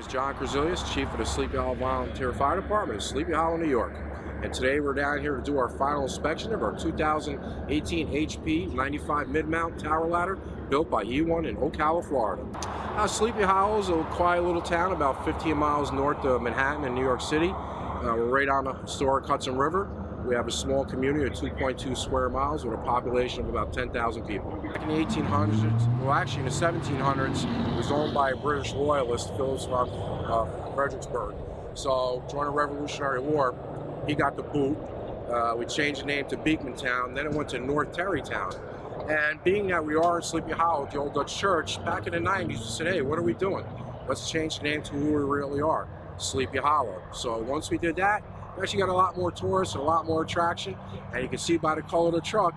is John Krzilius, Chief of the Sleepy Hollow Volunteer Fire Department in Sleepy Hollow, New York. And today we're down here to do our final inspection of our 2018 HP 95 mid-mount tower ladder built by E1 in Ocala, Florida. Sleepy Hollow is a quiet little town about 15 miles north of Manhattan in New York City. We're right on the historic Hudson River. We have a small community of 2.2 square miles with a population of about 10,000 people. Back in the 1800s, well actually in the 1700s, it was owned by a British loyalist, Philip von Fredericksburg. So during the Revolutionary War, he got the boot. We changed the name to Beekmantown, then it went to North Tarrytown. And being that we are in Sleepy Hollow, the old Dutch church, back in the 90s, we said, hey, what are we doing? Let's change the name to who we really are, Sleepy Hollow. So once we did that, we actually got a lot more tourists and a lot more attraction. And you can see by the color of the truck,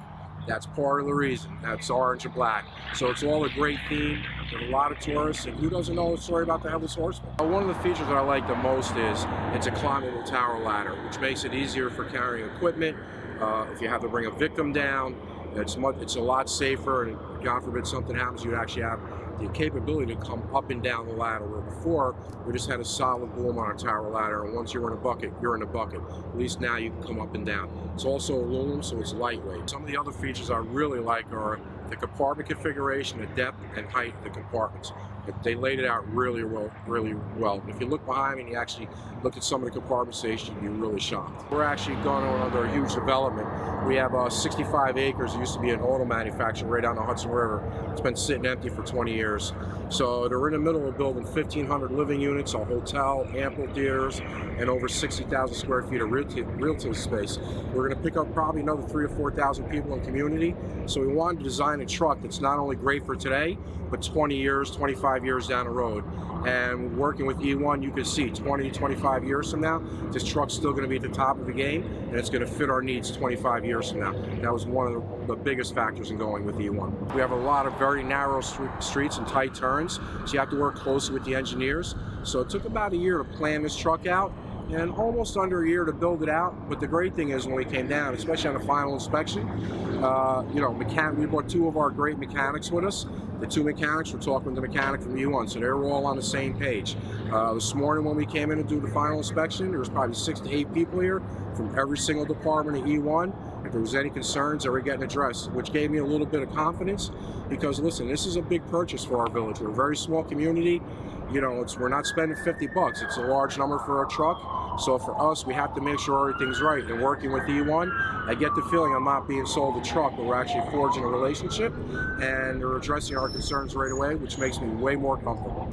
that's part of the reason. That's orange and black. So it's all a great theme with a lot of tourists. And who doesn't know the story about the Headless Horseman? One of the features that I like the most is it's a climbable tower ladder, which makes it easier for carrying equipment. If you have to bring a victim down, it's a lot safer, and God forbid something happens, you actually have the capability to come up and down the ladder, where before we just had a solid boom on our tower ladder, and once you're in a bucket, you're in a bucket. At least now you can come up and down. It's also aluminum, so it's lightweight. Some of the other features I really like are the compartment configuration, the depth and height of the compartments. They laid it out really well. If you look behind me and you actually look at some of the compartment stations, you'll be really shocked. We're actually going on under a huge development. We have 65 acres. It used to be an auto manufacturer right down the Hudson River. It's been sitting empty for 20 years. So they're in the middle of building 1,500 living units, a hotel, amphitheaters, and over 60,000 square feet of retail space. We're going to pick up probably another 3,000 or 4,000 people in the community. So we wanted to design a truck that's not only great for today, but 20 years, 25 years down the road. And working with E1, you can see 20 to 25 years from now, this truck's still going to be at the top of the game, and it's going to fit our needs 25 years from now. That was one of the biggest factors in going with E1. We have a lot of very narrow streets and tight turns, so you have to work closely with the engineers. So it took about a year to plan this truck out, and almost under a year to build it out. But the great thing is when we came down, especially on the final inspection, we brought two of our great mechanics with us. The two mechanics were talking with the mechanic from E1, so they were all on the same page. This morning when we came in to do the final inspection, there was probably 6 to 8 people here from every single department at E1. If there was any concerns, they were getting addressed, which gave me a little bit of confidence, because listen, this is a big purchase for our village. We're a very small community. We're not spending 50 bucks. It's a large number for a truck. So for us, we have to make sure everything's right. And working with E1, I get the feeling I'm not being sold a truck, but we're actually forging a relationship, and they're addressing our concerns right away, which makes me way more comfortable.